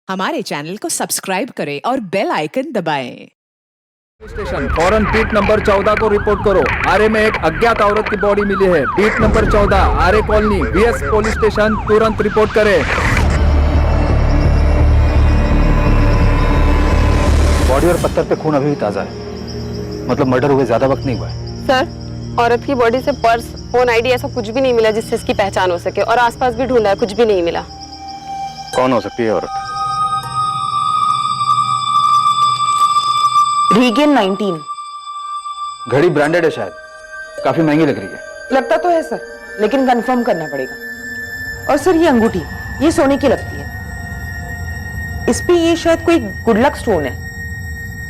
हमारे चैनल को सब्सक्राइब करें और बेल आइकन दबाएं। स्टेशन फौरन बीट नंबर 14 को रिपोर्ट करो। आरे में एक अज्ञात औरत की बॉडी मिली है। बीट नंबर 14 आरे कॉलोनी बीएस पुलिस स्टेशन तुरंत रिपोर्ट करें। बॉडी और पत्थर पे खून अभी भी ताजा है, मतलब मर्डर हुए ज्यादा वक्त नहीं हुआ है। सर, औरत की बॉडी से पर्स, फोन, आईडी ऐसा कुछ भी नहीं मिला जिससे इसकी पहचान हो सके, और आसपास भी ढूंढा है, कुछ भी नहीं मिला। कौन हो सकती है औरत? रीगेन 19। घड़ी ब्रांडेड है, शायद काफी महंगी लग रही है। लगता तो है सर, लेकिन कंफर्म करना पड़ेगा। और सर ये अंगूठी, ये सोने की लगती है। इस पे ये शायद कोई गुड लक स्टोन है।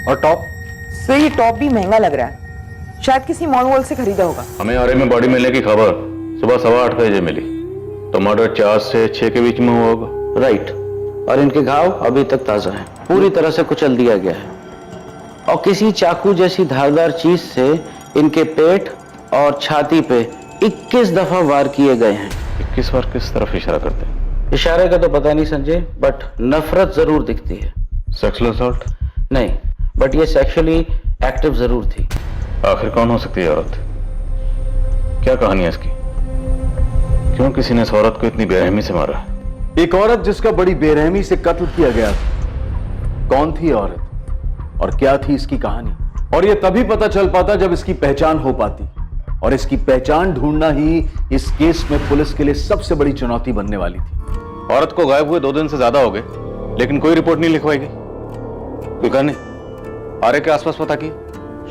और टॉप? सर ये टॉप भी महंगा लग रहा है, शायद किसी मॉल वॉल से खरीदा होगा। हमें आरे में बॉडी मिलने की खबर सुबह 8:15 बजे मिली, तो मर्डर 4 से 6 के बीच में हुआ होगा। राइट, और इनके घाव अभी तक ताजा हैं, पूरी तरह से कुचल दिया गया है, और किसी चाकू जैसी धारदार चीज से इनके पेट और छाती पे 21 दफा वार किए गए हैं। 21 बार किस तरफ इशारा करते हैं? इशारे का तो पता नहीं संजय, बट नफरत जरूर दिखती है। Sexual assault? नहीं, बट ये सेक्सुअली एक्टिव जरूर थी। आखिर कौन हो सकती है औरत? क्या कहानी है इसकी? क्यों किसी ने इस औरत को इतनी बेरहमी से मारा? एक औरत जिसका बड़ी बेरहमी से कत्ल किया गया था। कौन थी औरत और क्या थी इसकी कहानी? और यह तभी पता चल पाता जब इसकी पहचान हो पाती, और इसकी पहचान ढूंढना ही इस केस में पुलिस के लिए सबसे बड़ी चुनौती बनने वाली थी। औरत को गायब हुए 2 दिन से ज्यादा हो गए, लेकिन कोई रिपोर्ट नहीं लिखवाई गई। कोई कहने आरे के आसपास पता की,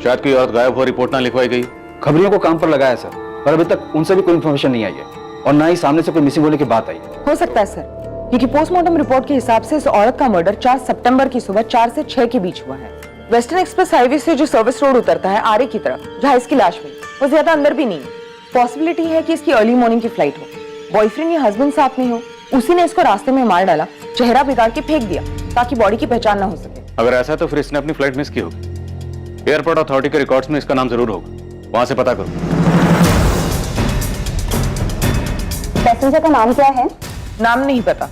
शायद कोई औरत गायब हुआ रिपोर्ट ना लिखवाई गई। खबरियों को काम पर लगाया सर, पर अभी तक उनसे भी कोई इन्फॉर्मेशन नहीं आई है, और ना ही सामने से कोई मिसिंग होने की बात आई है। हो सकता है सर, क्योंकि पोस्टमार्टम रिपोर्ट के हिसाब से इस औरत का मर्डर 4 सितंबर की सुबह 4 से 6 के बीच हुआ है। वेस्टर्न एक्सप्रेस हाईवे से जो सर्विस रोड उतरता है आरे की तरफ, जहाँ इसकी लाश मिली, वो ज्यादा अंदर भी नहीं है। पॉसिबिलिटी है कि इसकी अर्ली मॉर्निंग की फ्लाइट हो। बॉयफ्रेंड या हस्बैंड साथ में हो, उसी ने इसको रास्ते में मार डाला, चेहरा बिगाड़ के फेंक दिया ताकि बॉडी की पहचान ना हो सके। अगर ऐसा है तो फिर इसने अपनी फ्लाइट मिस की होगी। एयरपोर्ट अथॉरिटी के रिकॉर्ड्स में इसका नाम जरूर होगा, वहां से पता करो। पैसेंजर का नाम क्या है? नाम नहीं पता,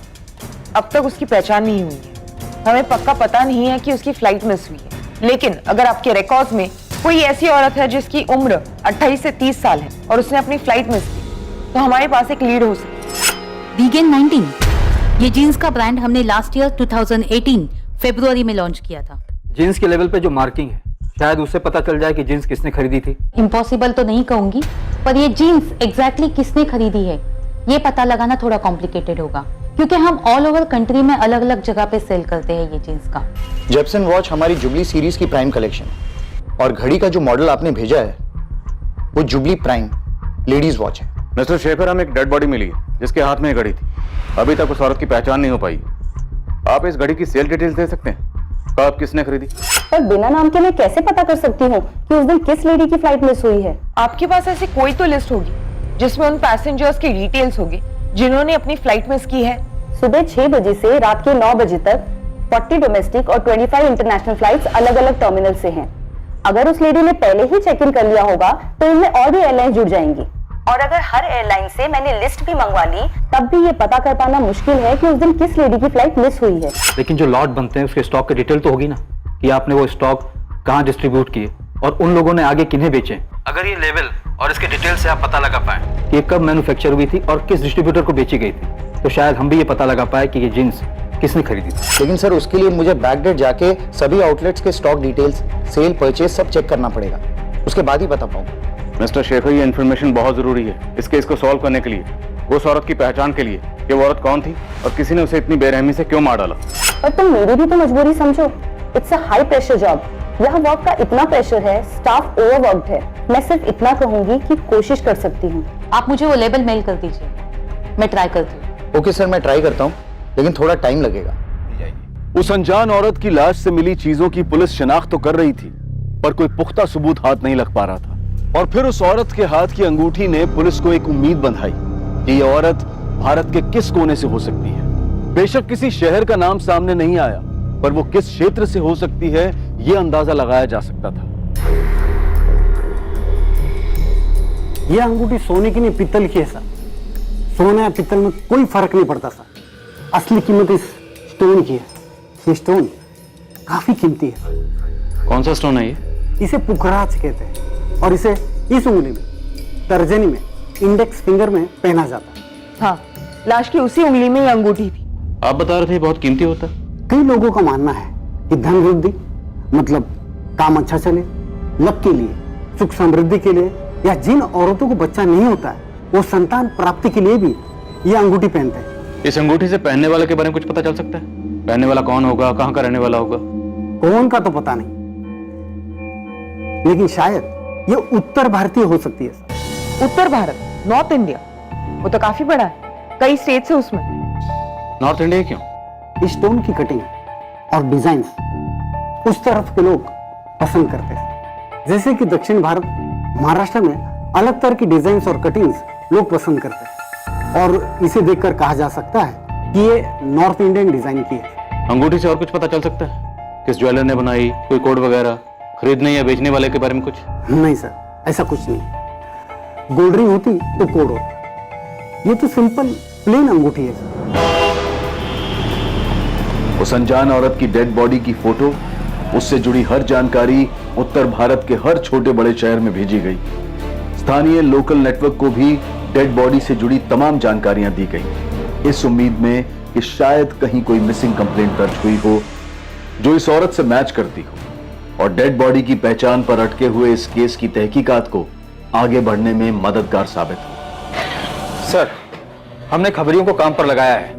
अब तक उसकी पहचान नहीं हुई है। हमें पक्का पता नहीं है कि उसकी फ्लाइट मिस हुई है, लेकिन अगर आपके रिकॉर्ड्स में कोई ऐसी औरत है जिसकी उम्र 28 से 30 साल है और उसने अपनी फ्लाइट मिस की, तो हमारे पास एक लीड हो सकती है। रीगेन 19, ये जीन्स का ब्रांड हमने लास्ट ईयर 2018 फरवरी में लॉन्च किया था। जीन्स के लेवल पे जो मार्किंग है, शायद उससे पता चल जाए कि जीन्स किसने खरीदी थी। इम्पॉसिबल तो नहीं कहूंगी, पर ये जीन्स एग्जैक्टली किसने खरीदी है ये पता लगाना थोड़ा कॉम्प्लिकेटेड होगा, क्योंकि हम ऑल ओवर कंट्री में अलग अलग जगह पे सेल करते हैं ये जीन्स का। जेप्सन वॉच हमारी जुबली सीरीज की प्राइम कलेक्शन है, और घड़ी का जो मॉडल आपने भेजा है वो जुबली प्राइम लेडीज वॉच है। मिस्टर शेखर, हमें एक डेड बॉडी मिली है जिसके हाथ में एक घड़ी थी। अभी तक उस औरत की पहचान नहीं हो पाई। आप इस घड़ी की सेल डिटेल्स दे सकते हैं? कब किसने खरीदी? पर बिना नाम के मैं कैसे पता कर सकती हूँ कि उस दिन किस लेडी की फ्लाइट मिस हुई है? आपके पास ऐसी कोई तो लिस्ट होगी जिसमें उन पैसेंजर्स की डिटेल्स होगी जिन्होंने अपनी फ्लाइट मिस की है। सुबह 6 बजे से रात के 9 बजे तक 40 डोमेस्टिक और 25 इंटरनेशनल फ्लाइट्स अलग अलग टर्मिनल से हैं। अगर उस लेडी ने पहले ही चेक इन कर लिया होगा तो इनमें और भी एयरलाइंस जुड़ जाएंगी, और अगर हर एयरलाइन से मैंने लिस्ट भी मंगवा ली तब भी ये पता कर पाना मुश्किल है कि उस दिन किस लेडी की फ्लाइट मिस हुई है। लेकिन जो लॉट बनते हैं उसके स्टॉक की डिटेल तो होगी ना, कि आपने वो स्टॉक कहाँ डिस्ट्रीब्यूट किए और उन लोगों ने आगे किन्हें बेचे। अगर ये लेवल और इसके डिटेल से आप पता लगा पाए कि ये कब मैन्युफैक्चर हुई थी और किस डिस्ट्रीब्यूटर को बेची गई थी, तो शायद हम भी ये पता लगा पाए कि ये जीन्स किसने खरीदी थी। लेकिन सर, उसके लिए मुझे बैकडेट जाके सभी आउटलेट्स के स्टॉक डिटेल्स, सेल, परचेज सब चेक करना पड़ेगा, उसके बाद ही बता पाऊंगा। मिस्टर शेखर, ये इन्फॉर्मेशन बहुत जरूरी है इस केस को सॉल्व करने के लिए, उस औरत की पहचान के लिए कि वो औरत कौन थी और किसी ने उसे इतनी बेरहमी से क्यों मार डाला। पर तुम मेरी भी तो मजबूरी समझो। It's a high pressure job, यहाँ वर्क का इतना प्रेशर है, स्टाफ ओवरवर्क्ड है। मैं सिर्फ इतना कहूंगी कि कोशिश कर सकती हूँ। आप मुझे वो लेबल मेल कर दीजिए, मैं ट्राई करती हूँ। ओके सर, मैं ट्राई करता हूँ, लेकिन थोड़ा टाइम लगेगा। उस अनजान औरत की लाश से मिली चीजों की पुलिस शिनाख्त तो कर रही थी, पर कोई पुख्ता सबूत हाथ नहीं लग पा रहा था। और फिर उस औरत के हाथ की अंगूठी ने पुलिस को एक उम्मीद बंधाई कि ये औरत भारत के किस कोने से हो सकती है। बेशक किसी शहर का नाम सामने नहीं आया, पर वो किस क्षेत्र से हो सकती है ये अंदाजा लगाया जा सकता था। यह अंगूठी सोने की नहीं पीतल की है सर। सोना या पीतल में कोई फर्क नहीं पड़ता सर, असली कीमत इस स्टोन की है। ये स्टोन काफी कीमती है। कौन सा स्टोन है ये? इसे पुखराज कहते हैं और इसे इस उंगली में, तर्जनी में, इंडेक्स फिंगर में पहना जाता है। हाँ, लाश की उसी उंगली में ये अंगूठी थी। आप बता रहे थे बहुत कीमती होता है। कई लोगों का मानना है कि धन वृद्धि मतलब काम अच्छा चले, लक के लिए, सुख समृद्धि के लिए, या जिन औरतों को बच्चा नहीं होता है वो संतान प्राप्ति के लिए भी ये अंगूठी पहनते हैं। इस अंगूठी से पहनने वाले के बारे में कुछ पता चल सकता है? पहनने वाला कौन होगा, कहाँ का रहने वाला होगा? कौन का तो पता नहीं, लेकिन शायद ये उत्तर भारतीय हो सकती है। उत्तर भारत, नॉर्थ इंडिया, वो तो काफी बड़ा है, कई स्टेट्स है उसमें। नॉर्थ इंडिया क्यों? इस स्टोन की कटिंग और डिजाइन उस तरफ के लोग पसंद करते हैं। जैसे कि दक्षिण भारत, महाराष्ट्र में अलग तरह की डिजाइन और कटिंग्स लोग पसंद करते हैं, और इसे देखकर कहा जा सकता है कि ये नॉर्थ इंडियन डिजाइन की है। अंगूठी से और कुछ पता चल सकता है? किस ज्वेलर ने बनाई, कोई कोड वगैरह, खरीदने या बेचने वाले के बारे में कुछ? नहीं सर, ऐसा कुछ नहीं। गोल्ड रिंग होती तो कोड होता, ये तो सिंपल प्लेन अंगूठी है सर। उस अनजान औरत की डेड बॉडी की फोटो, उससे जुड़ी हर जानकारी उत्तर भारत के हर छोटे बड़े शहर में भेजी गई। स्थानीय लोकल नेटवर्क को भी डेड बॉडी से जुड़ी तमाम जानकारियां दी गई, इस उम्मीद में कि शायद कहीं कोई मिसिंग कंप्लेंट दर्ज हुई हो जो इस औरत से मैच करती हो, और डेड बॉडी की पहचान पर अटके हुए इस केस की तहकीकात को आगे बढ़ने में मददगार साबित हो। सर, हमने खबरियों को काम पर लगाया है।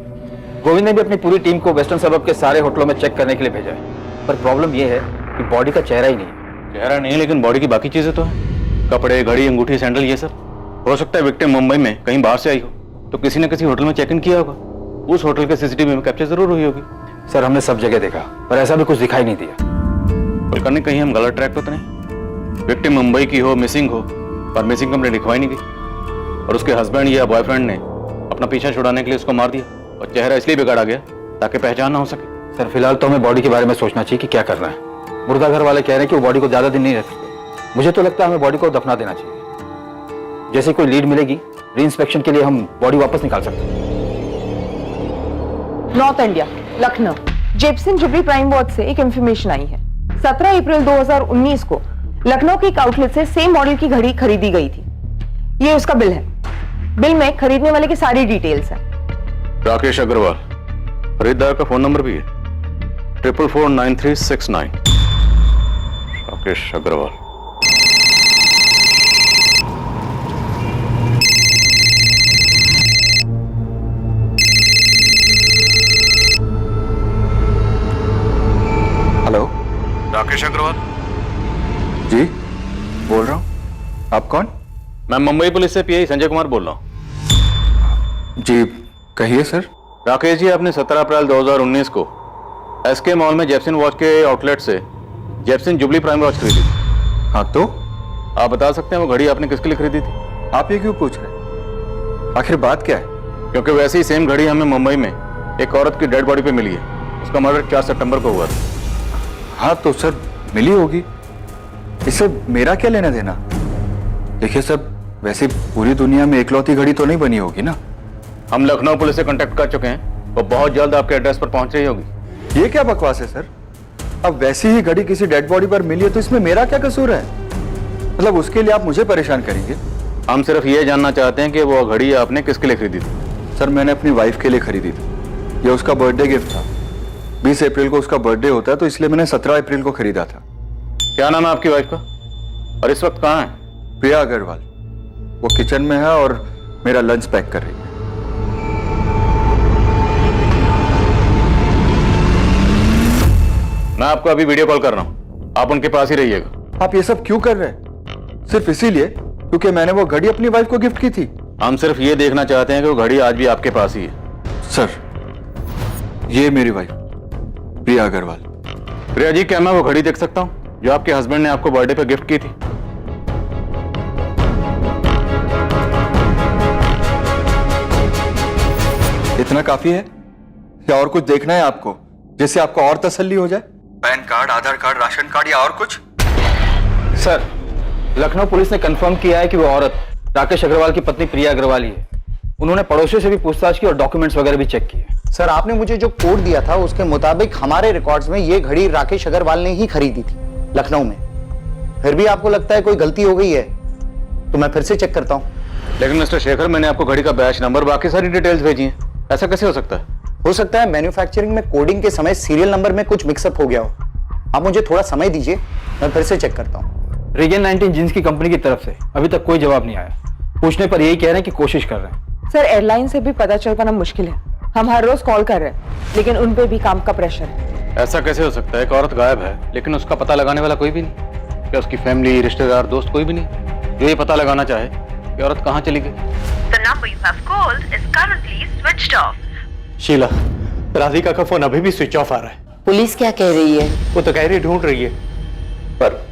गोविंद ने भी अपनी पूरी टीम को वेस्टर्न सबब के सारे होटलों में चेक करने के लिए भेजा है, पर प्रॉब्लम यह है कि बॉडी का चेहरा ही नहीं है। चेहरा नहीं, लेकिन बॉडी की बाकी चीजें तो हैं। कपड़े, घड़ी, अंगूठी, सैंडल, ये सब। हो सकता है विक्टिम मुंबई में कहीं बाहर से आई हो, तो किसी न किसी होटल में चेक इन किया होगा। उस होटल के सीसीटीवी में कैप्चर जरूर हुई होगी। सर, हमने सब जगह देखा, पर ऐसा भी कुछ दिखाई नहीं दिया। कुलकर्णी, कहीं हम गलत ट्रैक पे तो नहीं? विक्टिम मुंबई की हो, मिसिंग हो, पर मिसिंग कंप्लेंट लिखवाई नहीं गई, और उसके हस्बैंड या बॉयफ्रेंड ने अपना पीछा छुड़ाने के लिए उसको मार दिया, और चेहरा इसलिए बिगाड़ा गया ताकि पहचान ना हो सके। सर, फिलहाल तो हमें बॉडी के बारे में सोचना चाहिए कि क्या करना है। मुर्दा घर वाले कह रहे हैं कि वो बॉडी को ज्यादा दिन नहीं रख सकते। मुझे तो लगता है हमें बॉडी को दफना देना चाहिए। जैसे कोई लीड मिलेगी, री इंस्पेक्शन के लिए हम बॉडी वापस निकाल सकते हैं। North India, Lucknow, Jepson jubilee prime watch से एक इंफॉर्मेशन आई है। 17 अप्रैल 2019 को लखनऊ के एक आउटलेट से सेम मॉडल की घड़ी खरीदी गई थी। ये उसका बिल है। बिल में खरीदने वाले की सारी डिटेल्स हैं। राकेश अग्रवाल, खरीदार का फोन नंबर भी है 444939। राकेश अग्रवाल। हेलो, राकेश अग्रवाल जी बोल रहा हूँ। आप कौन? मैं मुंबई पुलिस से पीआई संजय कुमार बोल रहा हूँ। जी कहिए सर। राकेश जी, आपने 17 अप्रैल 2019 को एसके मॉल में जेपसन वॉच के आउटलेट से जेपसन जुबली प्राइम वॉच खरीदी थी। हाँ तो आप बता सकते हैं वो घड़ी आपने किसके लिए खरीदी थी? आप ये क्यों पूछ रहे हैं? आखिर बात क्या है? क्योंकि वैसी सेम घड़ी हमें मुंबई में एक औरत की डेड बॉडी पे मिली है। उसका मर्डर 4 सितंबर को हुआ था। हाँ तो सर मिली होगी, इससे मेरा क्या लेना देना? देखिए सर, वैसे पूरी दुनिया में एकलौती घड़ी तो नहीं बनी होगी ना। हम लखनऊ पुलिस से कांटेक्ट कर चुके हैं, वो बहुत जल्द आपके एड्रेस पर पहुंच रही होगी। ये क्या बकवास है सर? अब वैसी ही घड़ी किसी डेड बॉडी पर मिली है तो इसमें मेरा क्या कसूर है? मतलब उसके लिए आप मुझे परेशान करेंगे? हम सिर्फ ये जानना चाहते हैं कि वो घड़ी आपने किसके लिए खरीदी थी। सर मैंने अपनी वाइफ के लिए खरीदी थी। ये उसका बर्थडे गिफ्ट था। 20 अप्रैल को उसका बर्थडे होता है, तो इसलिए मैंने 17 अप्रैल को खरीदा था। क्या नाम है आपकी वाइफ का, और इस वक्त कहाँ है? प्रिया अग्रवाल। वो किचन में है और मेरा लंच पैक कर रही है। मैं आपको अभी वीडियो कॉल कर रहा हूँ, आप उनके पास ही रहिएगा। आप ये सब क्यों कर रहे हैं? सिर्फ इसीलिए क्योंकि मैंने वो घड़ी अपनी वाइफ को गिफ्ट की थी? हम सिर्फ ये देखना चाहते हैं कि वो घड़ी आज भी आपके पास ही है। सर ये मेरी वाइफ प्रिया अग्रवाल। प्रिया जी, क्या मैं वो घड़ी देख सकता हूँ जो आपके हस्बैंड ने आपको बर्थडे पे गिफ्ट की थी? इतना काफी है या और कुछ देखना है आपको, जिससे आपको और तसल्ली हो जाए? पैन कार्ड, आधार कार्ड, राशन कार्ड या और कुछ? सर, लखनऊ पुलिस ने कंफर्म किया है कि वो औरत राकेश अग्रवाल की पत्नी प्रिया अग्रवाल ही है। उन्होंने पड़ोसियों से भी पूछताछ की और डॉक्यूमेंट्स वगैरह भी चेक किए। सर आपने मुझे जो कोड दिया था उसके मुताबिक हमारे रिकॉर्ड्स में ये घड़ी राकेश अग्रवाल ने ही खरीदी थी लखनऊ में। फिर भी आपको लगता है कोई गलती हो गई है तो मैं फिर से चेक करता हूँ। लेकिन मिस्टर शेखर, मैंने आपको घड़ी का बैच नंबर, बाकी सारी डिटेल्स भेजी हैं, ऐसा कैसे हो सकता है? हो सकता है मैन्युफैक्चरिंग में कोडिंग के समय सीरियल नंबर में कुछ मिक्सअप हो गया हो। आप मुझे थोड़ा समय दीजिए, मैं फिर से चेक करता हूँ। रीगन 19 जींस की कंपनी की तरफ से अभी तक कोई जवाब नहीं आया। पूछने पर यही कह रहे हैं कि कोशिश कर रहे हैं। सर एयरलाइन से भी पता चल पाना मुश्किल है। हम हर रोज कॉल कर रहे हैं लेकिन उन पे भी काम का प्रेशर है। ऐसा कैसे हो सकता है? एक औरत गायब है लेकिन उसका पता लगाने वाला कोई भी नहीं। क्या उसकी फैमिली, रिश्तेदार, दोस्त कोई भी नहीं जो ये पता लगाना चाहे कि औरत कहाँ चली गई? The number you have called is currently switched off. Sheila, Radhika का फोन अभी भी स्विच ऑफ आ रहा है। पुलिस क्या कह रही है? वो तो कह रही ढूंढ रही है, पर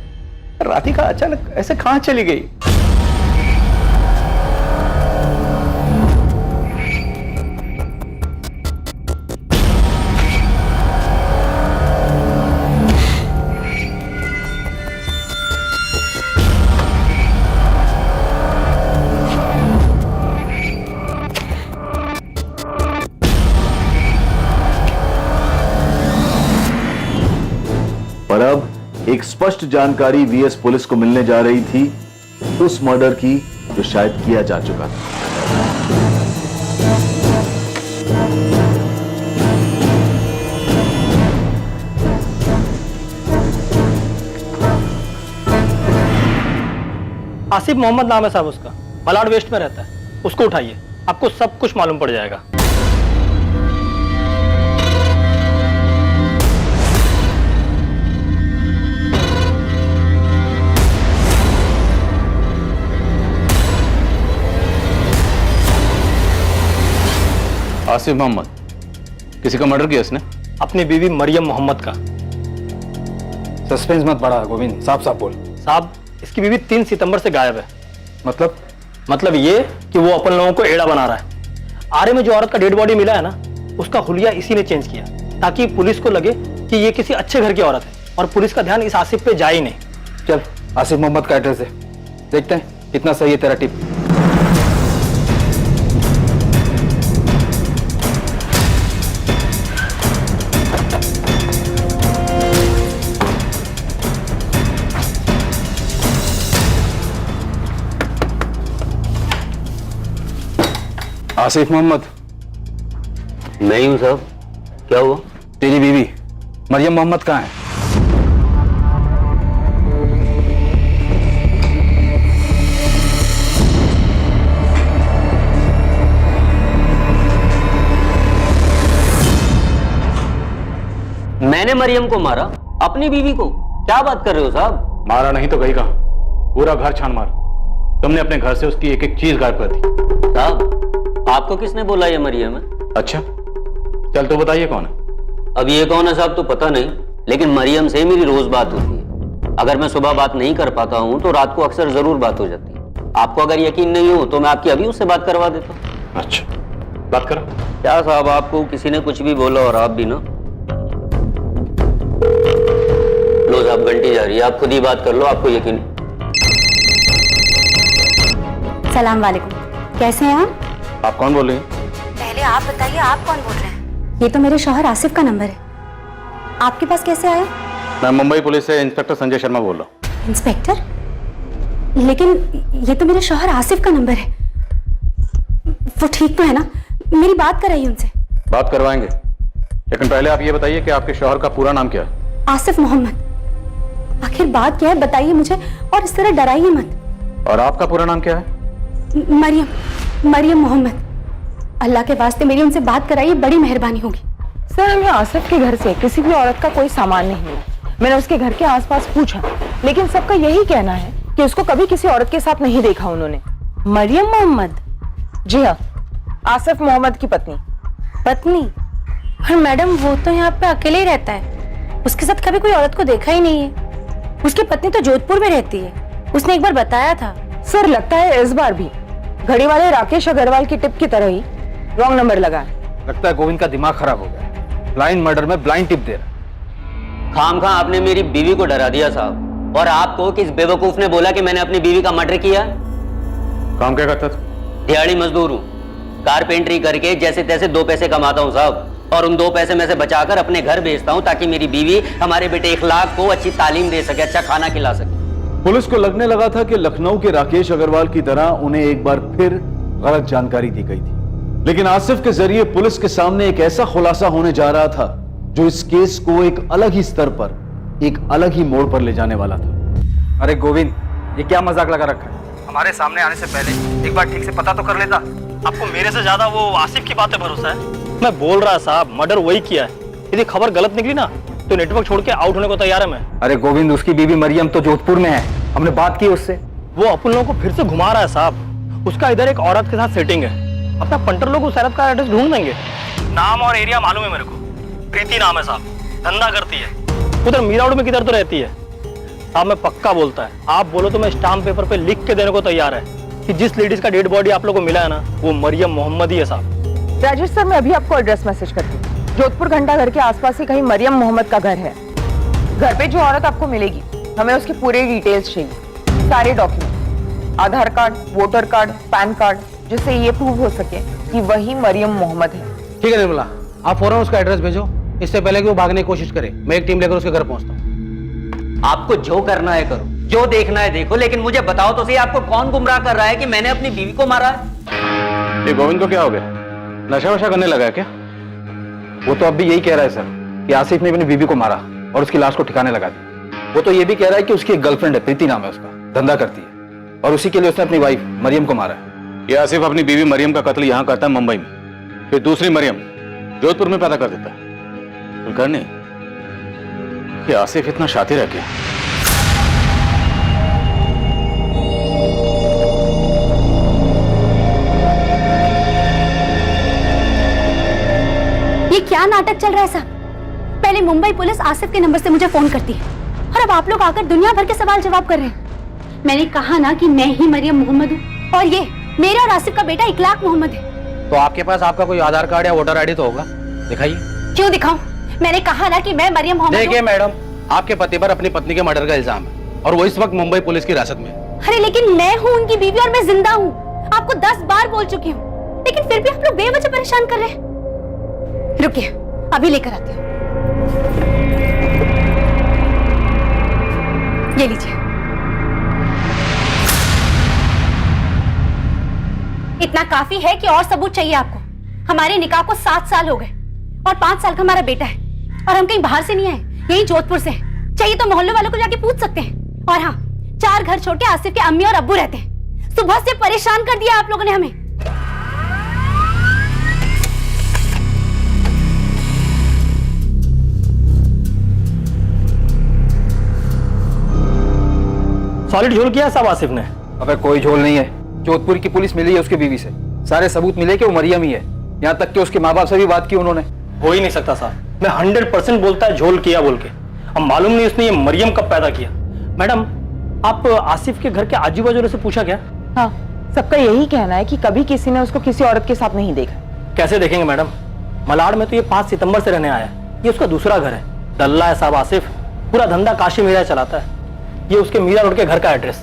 राधिका अचानक ऐसे कहाँ चली गई? पर अब एक स्पष्ट जानकारी वीएस पुलिस को मिलने जा रही थी उस मर्डर की जो शायद किया जा चुका था। आसिफ मोहम्मद नाम है साहब उसका, मलाड वेस्ट में रहता है। उसको उठाइए, आपको सब कुछ मालूम पड़ जाएगा। आसिफ मोहम्मद, किसी का मर्डर किया इसने? अपनी बीवी मरियम मोहम्मद का। सस्पेंस मत बढ़ा गोविंद, साफ साफ बोल। साहब, इसकी बीवी 3 सितंबर से गायब है। मतलब ये कि वो अपन लोगों को एड़ा बना रहा है। आरे में जो औरत का डेड बॉडी मिला है ना, उसका हुलिया इसी ने चेंज किया ताकि पुलिस को लगे कि ये किसी अच्छे घर की औरत है और पुलिस का ध्यान इस आसिफ पे जाए ही नहीं। चल आसिफ मोहम्मद का एड्रेस है, देखते हैं कितना सही है तेरा टिप। आसिफ मोहम्मद। मैं ही हूं साहब। क्या हुआ? तेरी बीवी मरियम मोहम्मद कहाँ है? मैंने मरियम को मारा? अपनी बीवी को? क्या बात कर रहे हो साहब? मारा नहीं तो गई कहाँ? पूरा घर छान मारा। तुमने अपने घर से उसकी एक एक चीज गायब कर दी। साहब, आपको किसने बोला ये मरियम है? अच्छा, चल तो बताइए कौन है? अब ये कौन है साहब तो पता नहीं, लेकिन मरियम से मेरी रोज बात होती है। अगर मैं सुबह बात नहीं कर पाता हूँ तो रात को अक्सर जरूर बात हो जाती है। आपको अगर यकीन नहीं हो तो मैं आपकी अभी उससे बात करवा देता हूँ। अच्छा, बात करो। क्या साहब, आपको किसी ने कुछ भी बोला और आप भी ना? लो साहब, घंटी जा रही है, आप खुद ही बात कर लो, आपको यकीन। सलाम वालेकुम, कैसे हैं आप? आप कौन बोल रही हैं? पहले आप बताइए, आप कौन बोल रहे हैं? ये तो मेरे शौहर आसिफ का नंबर है। आपके पास कैसे आया? मैं मुंबई पुलिस से इंस्पेक्टर संजय शर्मा बोल रहा हूँ। इंस्पेक्टर? लेकिन ये तो मेरे शौहर आसिफ का नंबर है। वो ठीक तो है ना? मेरी बात कराइए उनसे। बात करवाएंगे, लेकिन पहले आप ये बताइए कि आपके शौहर का पूरा नाम क्या है? आसिफ मोहम्मद। आखिर बात क्या है बताइए मुझे, और इस तरह डराइए मत। और आपका पूरा नाम क्या है? मरियम मोहम्मद। अल्लाह के वास्ते मेरी उनसे बात कराइए, बड़ी मेहरबानी होगी। सर, हमें आसिफ के घर से किसी भी औरत का कोई सामान नहीं मिला। मैंने उसके घर के आसपास पूछा, लेकिन सबका यही कहना है कि उसको कभी किसी औरत के साथ नहीं देखा उन्होंने। मरियम मोहम्मद? जी हाँ, आसिफ मोहम्मद की पत्नी। पत्नी? और मैडम, वो तो यहाँ पे अकेले ही रहता है, उसके साथ कभी कोई औरत को देखा ही नहीं है। उसकी पत्नी तो जोधपुर में रहती है, उसने एक बार बताया था। सर, लगता है इस बार भी घड़ी वाले राकेश अग्रवाल की टिप की तरह ही रॉन्ग नंबर लगा। लगता है गोविंद का दिमाग खराब हो गया, ब्लाइंड मर्डर में ब्लाइंड टिप दे रहा। खामखा आपने मेरी बीवी को डरा दिया साहब। और आपको किस बेवकूफ ने बोला कि मैंने अपनी बीवी का मर्डर किया? काम क्या करता था? दिहाड़ी मजदूर हूँ। कारपेंटरी करके जैसे तैसे 2 पैसे कमाता हूँ साहब, और उन 2 पैसे में से बचाकर अपने घर भेजता हूँ ताकि मेरी बीवी हमारे बेटे इखलाक को अच्छी तालीम दे सके, अच्छा खाना खिला सके। पुलिस को लगने लगा था कि लखनऊ के राकेश अग्रवाल की तरह उन्हें एक बार फिर गलत जानकारी दी गई थी, लेकिन आसिफ के जरिए पुलिस के सामने एक ऐसा खुलासा होने जा रहा था जो इस केस को एक अलग ही स्तर पर, एक अलग ही मोड़ पर ले जाने वाला था। अरे गोविंद, ये क्या मजाक लगा रखा है? हमारे सामने आने से पहले एक बार ठीक से पता तो कर लेता। आपको मेरे से ज्यादा वो आसिफ की बात पे भरोसा है? मैं बोल रहा साहब, मर्डर वही किया है। यदि खबर गलत निकली ना तो नेटवर्क छोड़ के आउट होने को तैयार है मैं। अरे गोविंद, उसकी बीवी मरियम तो जोधपुर में है, हमने बात की उससे। वो अपन लोगों को फिर से घुमा रहा है साहब। उसका इधर एक औरत के साथ सेटिंग है। अपना पंटर लोग उस औरत का एड्रेस ढूंढ देंगे। नाम और एरिया मालूम है मेरे को, प्रीति नाम है साहब, धंधा करती है उधर मीरा रोड में, किधर तो रहती है साहब। मैं पक्का बोलता है, आप बोलो तो मैं स्टाम्प पेपर पे लिख के देने को तैयार है कि जिस लेडीज का डेड बॉडी आप लोगों को मिला है ना, वो मरियम मोहम्मद ही है साहब। राजेश सर, मैं अभी आपको एड्रेस मैसेज करती हूँ। जोधपुर घंटा घर के आसपास ही कहीं मरियम मोहम्मद का घर है। घर पे जो औरत आपको मिलेगी, हमें उसकी पूरी डिटेल्स चाहिए, सारे document, Aadhaar card, voter card, PAN card, जिससे ये प्रूव हो सके कि वही मरियम मोहम्मद है। ठीक है निर्मला, आप फौरन उसका एड्रेस भेजो, इससे पहले कि वो भागने की कोशिश करे। मैं एक टीम लेकर उसके घर पहुंचता हूँ। आपको जो करना है करो, जो देखना है देखो, लेकिन मुझे बताओ तो सही, आपको कौन गुमराह कर रहा है कि मैंने अपनी बीवी को मारा है? ये गोविंद को क्या हो गया? नशा वशा करने लगा है क्या? वो तो अब भी यही कह रहा है सर कि आसिफ ने अपनी बीवी को मारा और उसकी लाश को ठिकाने लगा दी। वो तो ये भी कह रहा है कि उसकी एक गर्लफ्रेंड है, प्रीति नाम है उसका, धंधा करती है, और उसी के लिए उसने अपनी वाइफ मरियम को मारा है। ये आसिफ अपनी बीवी मरियम का कत्ल यहाँ करता है मुंबई में, फिर दूसरी मरियम जोधपुर में पैदा कर देता है। कुलकर्णी, ये आसिफ इतना शातिर है क्या? ये क्या नाटक चल रहा है साहब? पहले मुंबई पुलिस आसिफ के नंबर से मुझे फोन करती है और अब आप लोग आकर दुनिया भर के सवाल जवाब कर रहे हैं। मैंने कहा ना कि मैं ही मरियम मोहम्मद हूँ और ये मेरा और आसिफ का बेटा इखलाक मोहम्मद है। तो आपके पास आपका कोई आधार कार्ड या वोटर आईडी तो होगा, दिखाइए। क्यों दिखाऊं? मैंने कहा ना कि मैं मरियम मोहम्मद हूँ। देखिए मैडम, आपके पति पर अपनी पत्नी के मर्डर का इल्जाम है और वो इस वक्त मुंबई पुलिस की हिरासत में है। अरे लेकिन मैं हूँ उनकी बीवी और मैं जिंदा हूँ। आपको 10 बार बोल चुकी हूँ, लेकिन फिर भी आप लोग बेवजह परेशान कर रहे हैं। रुकिए, अभी लेकर आती हूँ। ये लीजिए। इतना काफी है कि और सबूत चाहिए आपको? हमारे निकाह को 7 साल हो गए और 5 साल का हमारा बेटा है और हम कहीं बाहर से नहीं आए, यही जोधपुर से हैं। चाहिए तो मोहल्ले वालों को जाके पूछ सकते हैं। और हाँ, 4 घर छोड़ के आसिफ के अम्मी और अब्बू रहते हैं। सुबह से परेशान कर दिया आप लोगों ने हमें। सॉलिड झोल किया साहब आसिफ ने। अबे कोई झोल नहीं है, जोधपुर की पुलिस मिली है उसकी बीवी से, सारे सबूत मिले कि वो मरियम ही है। यहाँ तक कि उसके माँ बाप से भी बात की उन्होंने। हो ही नहीं सकता साहब, मैं 100% बोलता है झोल किया बोल के। अब मालूम नहीं उसने ये मरियम कब पैदा किया। मैडम, आप आसिफ के घर के आजू बाजू से पूछा क्या? हाँ, सबका यही कहना है कि कभी किसी ने उसको किसी औरत के साथ नहीं देखा। कैसे देखेंगे मैडम? मलाड में तो ये 5 सितंबर से रहने आया, ये उसका दूसरा घर है। डल्ला है साहब आसिफ, पूरा धंधा काशी मीरा चलाता है। ये उसके मीरा रोड के घर का एड्रेस,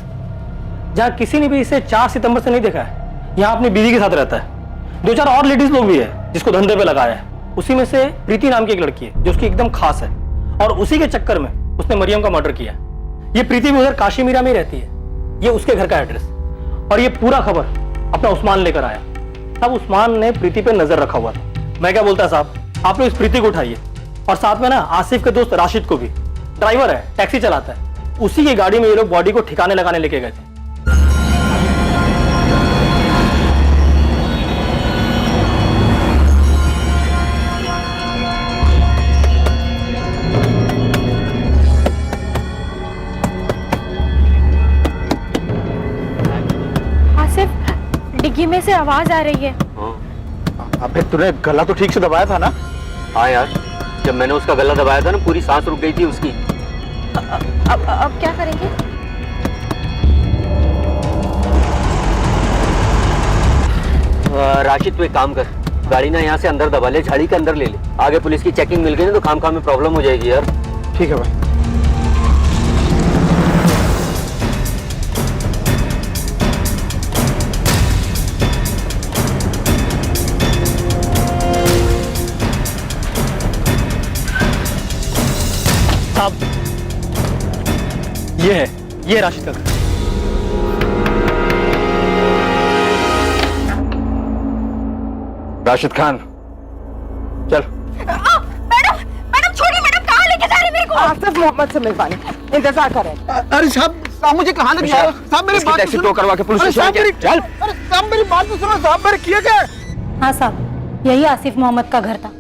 जहाँ किसी ने भी इसे 4 सितंबर से नहीं देखा है। यहाँ अपनी बीवी के साथ रहता है। 2-4 और लेडीज लोग भी है जिसको धंधे पे लगाया है। उसी में से प्रीति नाम की एक लड़की है जो उसकी एकदम खास है, और उसी के चक्कर में उसने मरियम का मर्डर किया। ये प्रीति भी उधर काशी मीरा में ही रहती है। ये उसके घर का एड्रेस, और ये पूरा खबर अपना उस्मान लेकर आया। तब उस्मान ने प्रीति पे नजर रखा हुआ था। मैं क्या बोलता साहब, आप लोग इस प्रीति को उठाइए और साथ में ना आसिफ के दोस्त राशिद को भी। ड्राइवर है, टैक्सी चलाता है। उसी की गाड़ी में ये लोग बॉडी को ठिकाने लगाने लेके गए थे। आसिफ, डिग्गी में से आवाज आ रही है। अबे तूने गला तो ठीक से दबाया था ना? हाँ यार, जब मैंने उसका गला दबाया था ना, पूरी सांस रुक गई थी उसकी। अब क्या करेंगे? राशिद, तू एक काम कर, गाड़ी ना यहाँ से अंदर दबा ले, झाड़ी के अंदर ले ले। आगे पुलिस की चेकिंग मिल गई ना तो खाम में प्रॉब्लम हो जाएगी यार। ठीक है भाई। साहब, ये राशिद का घर। राशिद खान, चल। मैडम मैडम छोड़िए मैडम, कहाँ लेके जा रहे हैं मेरे को? आसिफ मोहम्मद से मिलवाने इंतजार करें। अरे साहब मुझे कहाँ लेके जा रहे हो? साहब मेरी बात टैक्सी टो करवा के पुलिस स्टेशन चल। अरे साहब मेरी बात तो सुनो, साहब मेरे किया क्या? हाँ साहब, यही आसिफ मोहम्मद का घर था,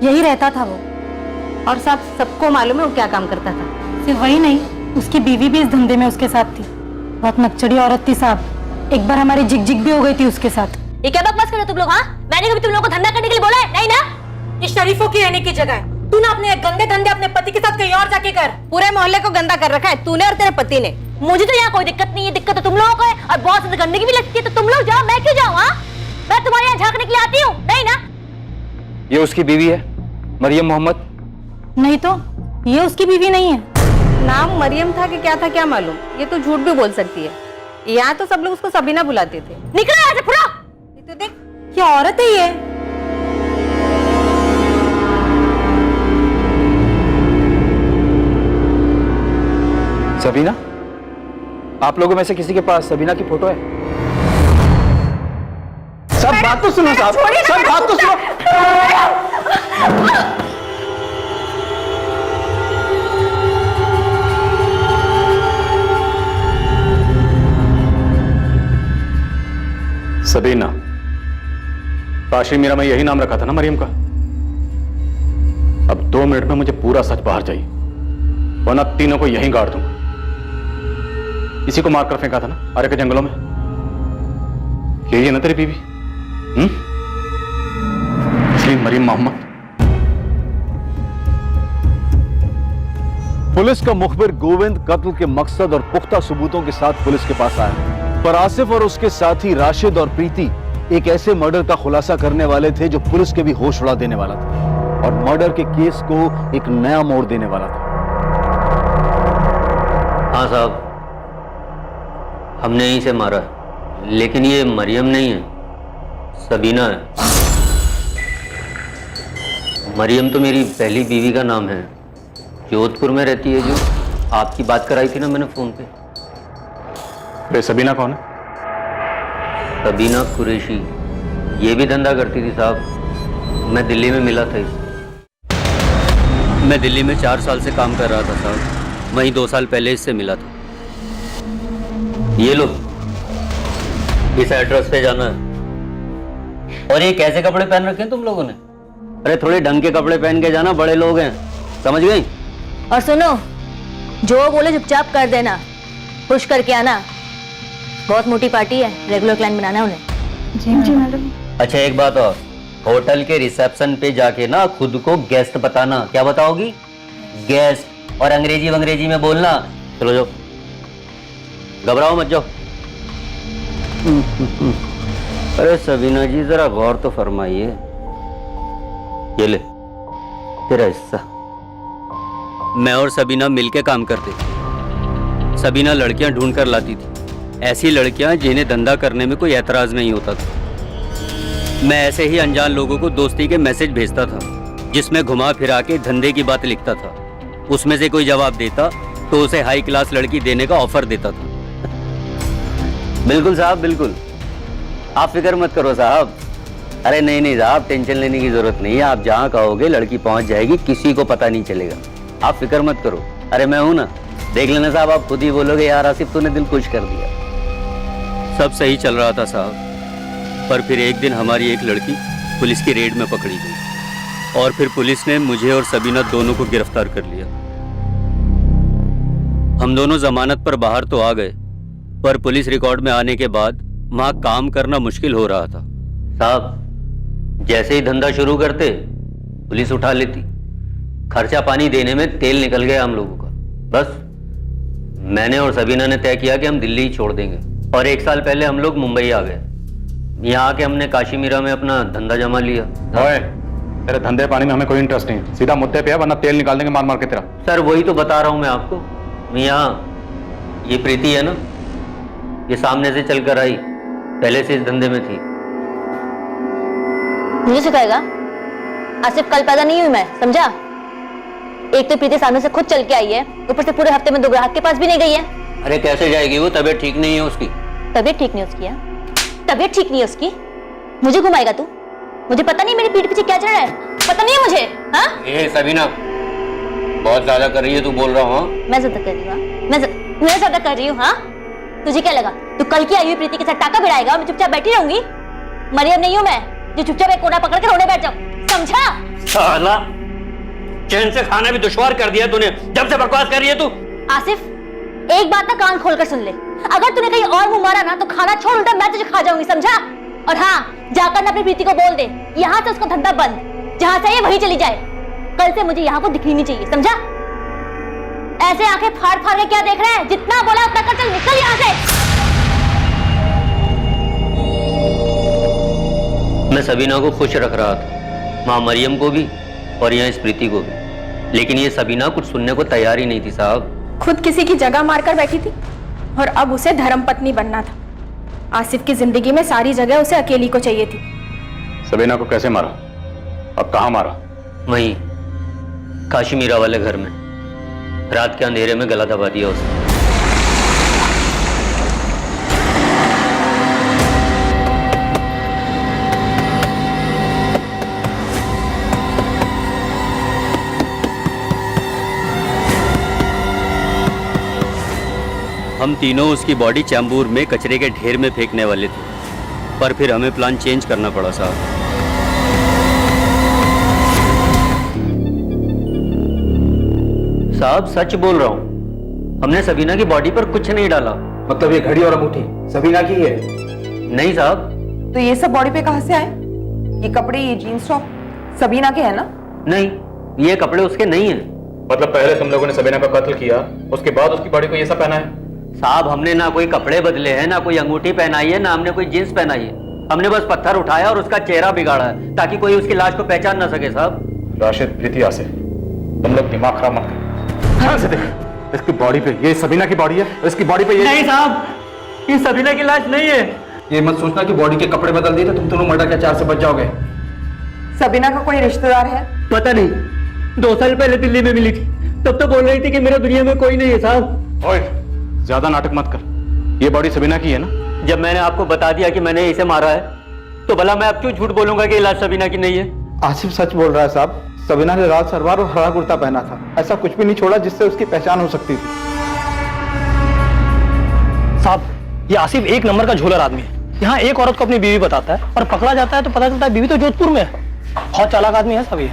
यही रहता था वो। और साहब सबको मालूम है वो क्या काम करता था। सिर्फ वही नहीं, उसकी बीवी भी इस धंधे में उसके साथ थी। बहुत नकचड़ी औरत थी साहब, एक बार हमारी झिक भी हो गई थी उसके साथ। ये क्या बकवास कर रहे हो तुम लोग? हाँ, मैंने कभी तुम लोगों को धंधा करने के लिए बोला है? नहीं ना। ये शरीफों की रहने की जगह है। तू ना अपने गंदे धंधे अपने पति के साथ कहीं और जाके कर। पूरे मोहल्ले को गंदा कर रखा है तूने और तेरे पति ने। मुझे तो यहाँ कोई दिक्कत नहीं है, दिक्कत तो तुम लोगों को है। और बहुत ज्यादा गंदगी भी लगती है, तो तुम लोग जाओ, मैं क्यों जाऊँ? हाँ, मैं तुम्हारे यहाँ झांकने के लिए आती हूँ? नहीं ना। ये उसकी बीवी है, मरियम मोहम्मद। नहीं तो ये उसकी बीवी नहीं है। नाम मरियम था कि क्या था क्या मालूम, ये तो झूठ भी बोल सकती है। यहाँ तो सब लोग उसको सबीना बुलाते थे। निकलो यहाँ से, फुरा। ये तो देख, क्या औरत है ये। सबीना? आप लोगों में से किसी के पास सबीना की फोटो है? सब बात तो सुनो साहब, सब बात तो सुनो। सबीना, काशी मीरा में यही नाम रखा था ना मरियम का? अब 2 मिनट में मुझे पूरा सच बाहर चाहिए, वरना तीनों को यहीं गाड़ दूंगा। इसी को मारकर फेंका था ना आरे के जंगलों में? यही है ना तेरी बीवी? इसलिए मरियम मोहम्मद। पुलिस का मुखबिर गोविंद कत्ल के मकसद और पुख्ता सबूतों के साथ पुलिस के पास आया, पर आसिफ और उसके साथी राशिद और प्रीति एक ऐसे मर्डर का खुलासा करने वाले थे जो पुलिस के भी होश उड़ा देने वाला था और मर्डर के केस को एक नया मोड़ देने वाला था। हाँ साहब, हमने यहीं से मारा है, लेकिन ये मरियम नहीं है, सबीना है। मरियम तो मेरी पहली बीवी का नाम है, जोधपुर में रहती है, जो आपकी बात कराई थी ना मैंने फोन पे। वे सबीना कौन है? सबीना कुरैशी, ये भी धंधा करती थी साहब। मैं दिल्ली में मिला था इसे। मैं दिल्ली में 4 साल से काम कर रहा था साहब, वहीं 2 साल पहले इससे मिला था। ये लो, इस एड्रेस पे जाना है। और ये कैसे कपड़े पहन रखे हैं तुम लोगों ने? अरे थोड़े ढंग के कपड़े पहन के जाना, बड़े लोग हैं, समझ गई? और सुनो, जो बोले चुपचाप कर देना, पुश करके आना। बहुत मोटी पार्टी है, रेगुलर क्लाइंट बनाना है उन्हें। जी मैडम। अच्छा एक बात और, होटल के रिसेप्शन पे जाके ना खुद को गेस्ट बताना। क्या बताओगी? गेस्ट। और अंग्रेजी में बोलना। चलो जाओ, घबराओ मत जाओ। अरे सबीना जी जरा गौर तो फरमाइए। ये ले तेरा हिस्सा। मैं और सबीना मिलके काम करते थे। सबीना लड़कियां ढूंढ कर लाती थी, ऐसी लड़कियां जिन्हें धंधा करने में कोई एतराज नहीं होता था। मैं ऐसे ही अनजान लोगों को दोस्ती के मैसेज भेजता था, जिसमें घुमा फिरा के धंधे की बात लिखता था। उसमें से कोई जवाब देता तो उसे हाई क्लास लड़की देने का ऑफर देता था। बिल्कुल साहब, बिल्कुल, आप फिक्र मत करो साहब। अरे नहीं साहब, टेंशन लेने की जरूरत नहीं है। आप जहाँ कहोगे लड़की पहुंच जाएगी, किसी को पता नहीं चलेगा। आप फिक्र मत करो। अरे मैं हूं ना, देख लेना साहब, आप खुद ही बोलोगे यार आसिफ तूने दिल खुश कर दिया। सब सही चल रहा था साहब, पर फिर एक दिन हमारी एक लड़की पुलिस की रेड में पकड़ी गई और फिर पुलिस ने मुझे और सबीना दोनों को गिरफ्तार कर लिया। हम दोनों जमानत पर बाहर तो आ गए, पर पुलिस रिकॉर्ड में आने के बाद वहां काम करना मुश्किल हो रहा था साहब। जैसे ही धंधा शुरू करते पुलिस उठा लेती। खर्चा पानी देने में तेल निकल गया हम लोगों का। बस मैंने और सबीना ने तय किया कि हम दिल्ली ही छोड़ देंगे और 1 साल पहले हम लोग मुंबई आ गए। यहाँ आके हमने काशी मीरा में अपना धंधा जमा लिया। ओए, तेरे धंधे पानी में हमें कोई इंटरेस्ट नहीं है, सीधा मुद्दे पे है, वरना तेल निकाल देंगे मार मार के तेरा। सर वही तो बता रहा हूँ मैं आपको। यहाँ ये प्रीति है ना, ये सामने से चलकर आई, पहले से इस धंधे में थी। मुझे सिखाएगा? आसिफ कल पैदा नहीं हुई मैं, समझा? एक तो प्रीति सामने से खुद चल के आई है, ऊपर से पूरे हफ्ते में 2 ग्राहक के पास भी नहीं गई है। अरे कैसे जाएगी वो, तबीयत ठीक नहीं है उसकी। तबीयत ठीक नहीं उसकी है? तबीयत ठीक नहीं है उसकी? मुझे घुमाएगा तू? मुझे पता नहीं मेरी पीठ पीछे क्या चल रहा है, पता नहीं है मुझे। हाँ ए सबीना, बहुत ज्यादा कर रही है तू, बोल रहा हूँ। मैं ज्यादा कर रही हूँ? मैं ज्यादा कर रही हूँ? हाँ तुझे क्या लगा तू कल की आई हुई प्रीति के साथ टाका भिड़ाएगा, मैं चुपचाप बैठी रहूंगी? मरियम नहीं हूँ मैं जो चुपचाप एक कोना पकड़ के रोने बैठ जाऊँ, समझा? साला चैन से खाना भी दुश्वार कर दिया तूने, जब से बकवास कर रही है तू। आसिफ एक बात ना कान खोलकर सुन ले, अगर तूने कहीं और मुंह मारा ना तो खाना छोड़ उल्टा मैं तुझे खा जाऊंगी, समझा? और हाँ जाकर ना अपनी प्रीति को बोल दे यहाँ से उसका धंधा बंद, जहां से ये वहीं चली जाए। कल से मुझे यहाँ को दिखनी नहीं चाहिए, समझा? ऐसे आंखें फाड़ फाड़ के क्या देख रहे हैं? जितना बोला उतना कर, चल निकल यहाँ से। मैं सबीना को खुश रख रहा था, माँ मरियम को भी और यहाँ इस प्रीति को भी, लेकिन ये सबीना कुछ सुनने को तैयार ही नहीं थी साहब। खुद किसी की जगह मारकर बैठी थी और अब उसे धर्मपत्नी बनना था। आसिफ की जिंदगी में सारी जगह उसे अकेली को चाहिए थी। सबीना को कैसे मारा, अब कहाँ मारा? वहीं काश्मीरा वाले घर में, रात के अंधेरे में गला दबा दिया उसे। हम तीनों उसकी बॉडी चैम्बूर में कचरे के ढेर में फेंकने वाले थे, पर फिर हमें प्लान चेंज करना पड़ा साहब। साहब सच बोल रहा हूँ, हमने सबीना की बॉडी पर कुछ नहीं डाला। मतलब ये घड़ी और अंगूठी सबीना की है? नहीं साहब। तो ये सब बॉडी पे कहाँ से आए? ये कपड़े, ये जीन्स टॉप सबीना के हैं ना? नहीं, ये कपड़े उसके नहीं हैं। मतलब पहले तुम लोगों ने सबीना का कत्ल किया, उसके बाद उसकी बॉडी को ये सब पहना है? साहब हमने ना कोई कपड़े बदले हैं, ना कोई अंगूठी पहनाई है, ना हमने कोई जींस पहनाई है। हमने बस पत्थर उठाया और उसका चेहरा बिगाड़ा है ताकि कोई उसकी लाश को पहचान ना सके साहब। राशिद, प्रीति, आसिफ, तुम लोग दिमाग खराब मत करो। ध्यान से देख, इसकी बॉडी पे ये सबीना की बॉडी है, इसकी बॉडी पे ये नहीं साहब, ये सबीना की लाश नहीं है। ये मत सोचना कि बॉडी के कपड़े बदल दिए तो तुम दोनों मर्डर के चार्ज से बच जाओगे। सबीना का कोई रिश्तेदार है? पता नहीं, 2 साल पहले दिल्ली में मिली थी, तब तो बोल रही थी कि मेरे दुनिया में कोई नहीं है साहब। ओए, ज्यादा नाटक मत कर, ये बॉडी सबीना की है ना? जब मैंने आपको बता दिया कि मैंने इसे मारा है, तो भला मैं अब क्यों झूठ बोलूंगा कि लाश सबीना की नहीं है? आसिफ सच बोल रहा है साहब, सबीना ने रात सलवार और हरा कुर्ता पहना था, ऐसा कुछ भी नहीं छोड़ा जिससे उसकी पहचान हो सकती थी। साहब ये आसिफ एक नंबर का झोलर आदमी है। यहाँ एक औरत को अपनी बीवी बताता है और पकड़ा जाता है तो पता चलता है बीवी तो जोधपुर में है। बहुत चालाक आदमी है साहब ये।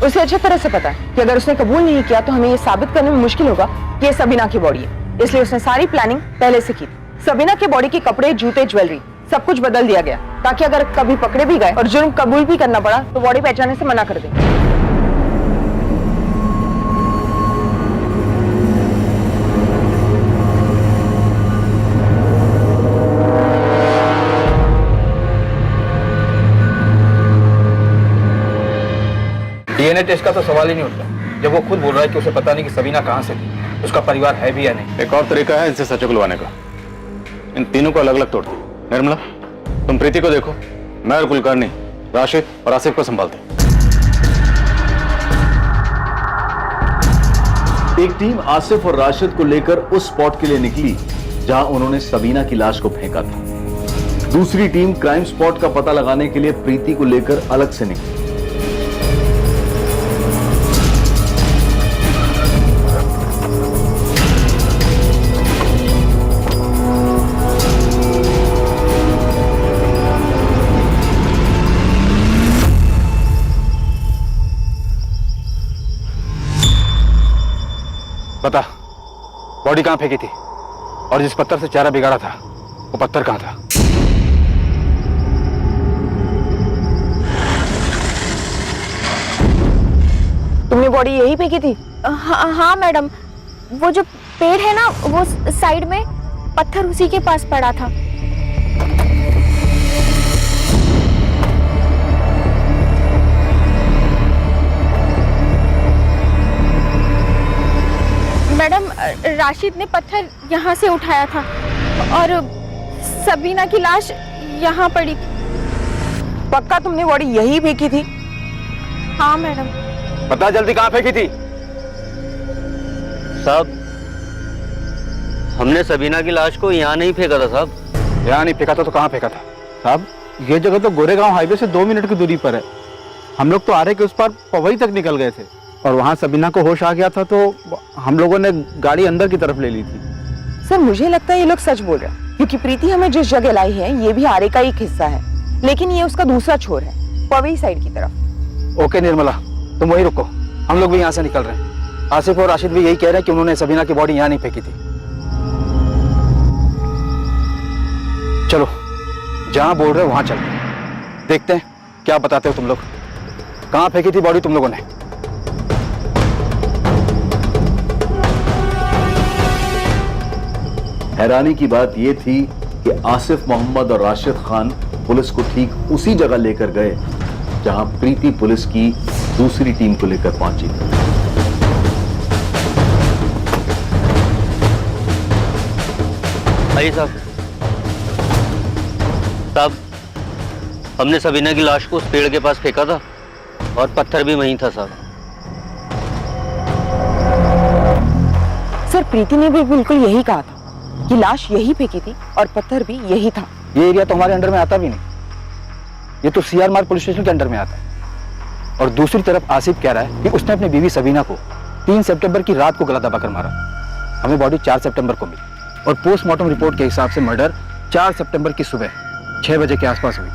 उसे अच्छी तरह से पता है कि अगर उसने कबूल नहीं किया तो हमें ये साबित करने में मुश्किल होगा कि ये सबीना की बॉडी है, इसलिए उसने सारी प्लानिंग पहले से की थी। सबीना की बॉडी के कपड़े, जूते, ज्वेलरी सब कुछ बदल दिया गया ताकि अगर कभी पकड़े भी गए और जुर्म कबूल भी करना पड़ा तो बॉडी पहचानने से मना कर दे। डीएनए टेस्ट का तो सवाल ही नहीं उठता जब वो खुद बोल रहा है कि उसे पता नहीं कि सबीना कहाँ से थी, उसका परिवार है भी या नहीं। एक और तरीका है इनसे सच उगलवाने का, इन तीनों को अलग अलग तोड़ दो। निर्मला, तुम प्रीति को देखो, मैं और कुलकर्णी राशिद और आसिफ को संभालते। एक टीम आसिफ और राशिद को लेकर उस स्पॉट के लिए निकली जहां उन्होंने सबीना की लाश को फेंका था। दूसरी टीम क्राइम स्पॉट का पता लगाने के लिए प्रीति को लेकर अलग से निकली। बता, बॉडी कहाँ फेंकी थी और जिस पत्थर से चेहरा बिगाड़ा था वो पत्थर कहाँ था? तुमने बॉडी यही फेंकी थी? हाँ मैडम, वो जो पेड़ है ना वो साइड में, पत्थर उसी के पास पड़ा था। मैडम राशिद ने पत्थर यहाँ से उठाया था और सबीना की लाश यहाँ पड़ी थी। पक्का तुमने बॉडी यही फेंकी थी? हाँ मैडम। बता जल्दी, कहाँ फेंकी थी? साहब, हमने सबीना की लाश को यहाँ नहीं फेंका था साहब। यहाँ नहीं फेंका था तो कहाँ फेंका था? साहब, ये जगह तो गोरेगांव हाईवे से 2 मिनट की दूरी पर है। हम लोग तो आरे के उस पार पवई तक निकल गए थे और वहाँ सबीना को होश आ गया था तो हम लोगों ने गाड़ी अंदर की तरफ ले ली थी। सर मुझे लगता है ये लोग सच बोल रहे हैं, क्योंकि प्रीति हमें जिस जगह लाई है ये भी आरे का एक हिस्सा है, लेकिन ये उसका दूसरा छोर है, पवई साइड की तरफ। ओके निर्मला, तुम वहीं रुको, हम लोग भी यहाँ से निकल रहे हैं। आसिफ और राशिद भी यही कह रहे हैं कि उन्होंने सबीना की बॉडी यहाँ नहीं फेंकी थी। चलो, जहाँ बोल रहे हो वहाँ चलते हैं, देखते हैं क्या बताते हो तुम लोग। कहाँ फेंकी थी बॉडी तुम लोगों ने? हैरानी की बात यह थी कि आसिफ मोहम्मद और राशिद खान पुलिस को ठीक उसी जगह लेकर गए जहां प्रीति पुलिस की दूसरी टीम को लेकर पहुंची। आइए साहब। साहब, हमने सबीना की लाश को उस पेड़ के पास फेंका था और पत्थर भी वहीं था साहब। सर प्रीति ने भी बिल्कुल यही कहा था कि लाश यही फेंकी थी और पत्थर भी यही था। ये एरिया तो हमारे अंडर में आता भी नहीं, ये तो सीआर मार्ग पुलिस स्टेशन के अंडर में आता है। और दूसरी तरफ आसिफ कह रहा है कि उसने अपनी बीवी सबीना को 3 सितंबर की रात को गला दबाकर मारा। हमें बॉडी 4 सितंबर को मिली और पोस्टमार्टम रिपोर्ट के हिसाब से मर्डर 4 सितंबर की सुबह 6 बजे के आसपास हुई।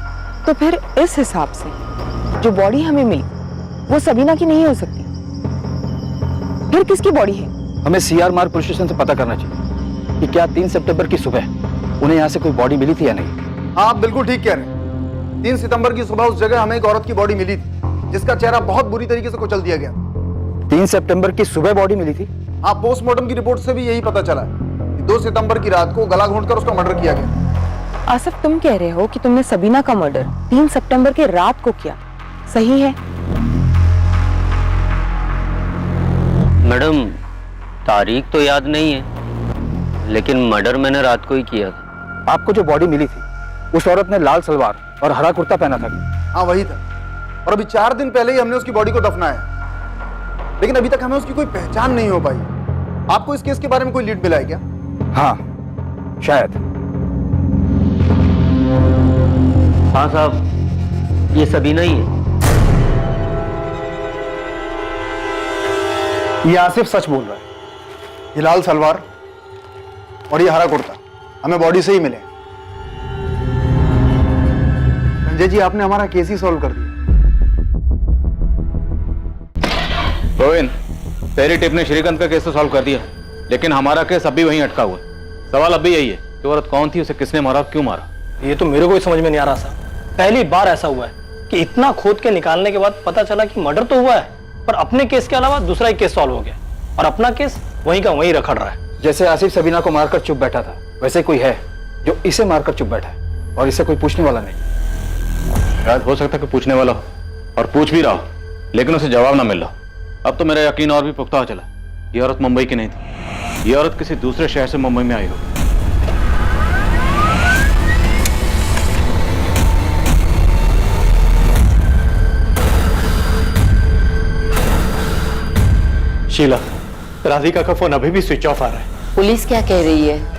तो फिर इस हिसाब से जो बॉडी हमें मिली वो सबीना की नहीं हो सकती, फिर किसकी बॉडी है? हमें सीआर मार्ग पुलिस स्टेशन से पता करना चाहिए कि क्या 3 सितंबर की सुबह उन्हें यहाँ से कोई बॉडी मिली थी या नहीं। हाँ, आप बिल्कुल ठीक कह रहे हैं। 3 सितंबर की सुबह उस जगह हमें एक औरत की बॉडी मिली थी जिसका चेहरा बहुत बुरी तरीके से कुचल दिया गया। 3 सितंबर की सुबह बॉडी मिली थी? हाँ, पोस्टमार्टम की रिपोर्ट से भी यही पता चला है कि 2 सितंबर की रात को गला घोंटकर उसका मर्डर किया गया। आसिफ, तुम कह रहे हो कि तुमने सबीना का मर्डर 3 सितंबर के रात को किया, सही है? मैडम, तारीख तो याद नहीं है, लेकिन मर्डर मैंने रात को ही किया था। आपको जो बॉडी मिली थी उस औरत ने लाल सलवार और हरा कुर्ता पहना था। हाँ, वही था। और अभी 4 दिन पहले ही हमने उसकी बॉडी को दफनाया, लेकिन अभी तक हमें उसकी कोई पहचान नहीं हो पाई। आपको इस केस के बारे में कोई लीड मिला है क्या? हाँ, शायद। हाँ साहब, ये सबीना ही है। ये आसिफ सच बोल रहा है। ये लाल सलवार और ये हरा कुर्ता हमें बॉडी से ही मिले। संजय जी, आपने हमारा केस ही सॉल्व कर दिया। रोहिन, तेरी टिप ने श्रीकांत का केस तो सॉल्व कर दिया, लेकिन हमारा केस अभी वहीं अटका हुआ है। सवाल अभी यही है कि औरत कौन थी, उसे किसने मारा, क्यों मारा। ये तो मेरे को ही समझ में नहीं आ रहा साहब। पहली बार ऐसा हुआ है कि इतना खोद के निकालने के बाद पता चला कि मर्डर तो हुआ है, पर अपने केस के अलावा दूसरा ही केस सॉल्व हो गया और अपना केस वहीं का वहीं रखड़ रहा है। जैसे आसिफ सबीना को मारकर चुप बैठा था, वैसे कोई है जो इसे मारकर चुप बैठा है और इसे कोई पूछने वाला नहीं। शायद हो सकता है कि पूछने वाला हो और पूछ भी रहा हो, लेकिन उसे जवाब ना मिल रहा। अब तो मेरा यकीन और भी पुख्ता हो चला, ये औरत मुंबई की नहीं थी, ये औरत किसी दूसरे शहर से मुंबई में आई हो। शीला, राधिका का फोन अभी भी स्विच ऑफ आ रहा है। पुलिस क्या कह रही है?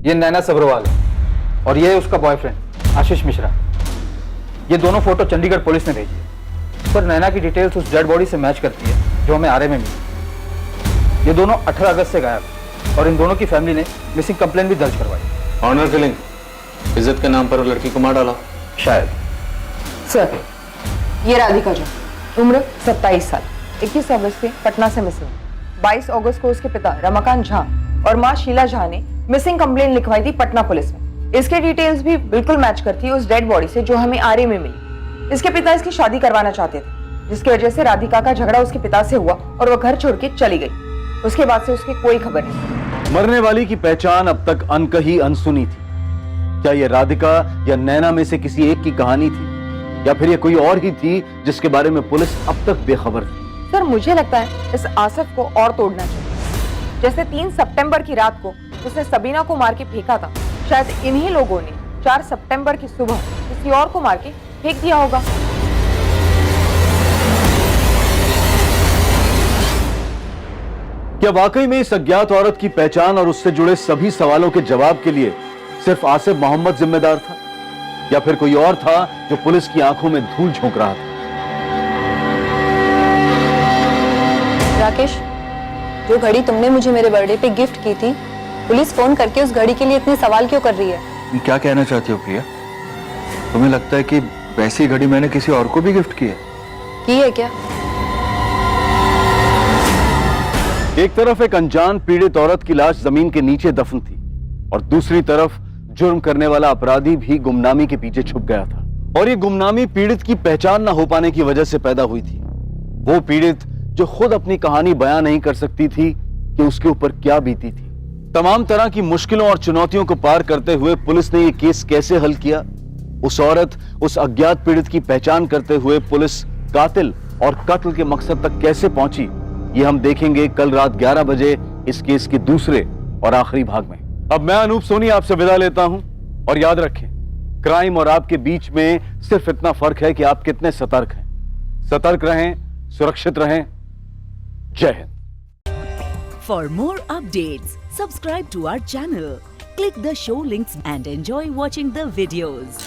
ये नैना सब्रवाल है और ये है उसका बॉयफ्रेंड आशीष मिश्रा। ये दोनों फोटो चंडीगढ़ पुलिस ने भेजी है, पर नैना की डिटेल्स उस डेड बॉडी से मैच करती है जो हमें आरे में मिली। ये दोनों 18 अगस्त से गायब और इन दोनों की फैमिली ने मिसिंग कंप्लेंट भी दर्ज करवाई। ऑनर किलिंग, इज्जत के नाम पर वो लड़की को मार डाला शायद। सर, ये राधिका जो उम्र 27 साल, 21 अगस्त से पटना से मिसिंग। 22 अगस्त को उसके पिता रमाकांत झा और मां शीला झा ने मिसिंग कंप्लेंट लिखवाई थी पटना पुलिस में। इसके डिटेल्स भी बिल्कुल मैच करती है उस डेड बॉडी से जो हमें आरे में मिली। इसके पिता इसकी शादी करवाना चाहते थे, जिसकी वजह से राधिका का झगड़ा उसके पिता से हुआ और वह घर छोड़ के चली गई। उसके बाद से उसकी कोई खबर नहीं। मरने वाली की पहचान अब तक अनकही अनसुनी थी। क्या यह राधिका या नैना में से किसी एक की कहानी थी? या फिर ये कोई और ही थी जिसके बारे में पुलिस अब तक बेखबर थी? सर मुझे लगता है इस आसिफ को और तोड़ना चाहिए। जैसे 3 सितंबर की रात को उसने सबीना को मार के फेंका था, शायद इन्हीं लोगों ने 4 सितंबर की सुबह किसी और को मार के फेंक दिया होगा। क्या वाकई में इस अज्ञात औरत की पहचान और उससे जुड़े सभी सवालों के जवाब के लिए सिर्फ आसिफ मोहम्मद जिम्मेदार था, या फिर कोई और था जो पुलिस की आंखों में धूल झोंक रहा था? राकेश, जो घड़ी तुमने मुझे मेरे बर्थडे पे गिफ्ट की थी, पुलिस फोन करके उस घड़ी के लिए इतने सवाल क्यों कर रही है? तुम क्या कहना चाहती हो प्रिया? तुम्हें लगता है कि वैसी घड़ी मैंने किसी और को भी गिफ्ट की है? की है क्या? एक तरफ एक अनजान पीड़ित औरत की लाश जमीन के नीचे दफन थी और दूसरी तरफ जुर्म करने वाला अपराधी भी गुमनामी के पीछे छुप गया था। और ये गुमनामी पीड़ित की पहचान न हो पाने की वजह से पैदा हुई थी। वो पीड़ित जो खुद अपनी कहानी बयां नहीं कर सकती थी कि उसके ऊपर क्या बीती थी। तमाम तरह की मुश्किलों और चुनौतियों को पार करते हुए पुलिस ने ये केस कैसे हल किया, उस औरत, उस अज्ञात पीड़ित की पहचान करते हुए पुलिस कातिल और कत्ल के मकसद तक कैसे पहुंची, ये हम देखेंगे कल रात 11 बजे इस केस के दूसरे और आखिरी भाग में। अब मैं अनूप सोनी आपसे विदा लेता हूं और याद रखें, क्राइम और आपके बीच में सिर्फ इतना फर्क है कि आप कितने सतर्क हैं। सतर्क रहें, सुरक्षित रहें। जय Hind. For more updates, subscribe to our channel, click the show links and enjoy watching the videos.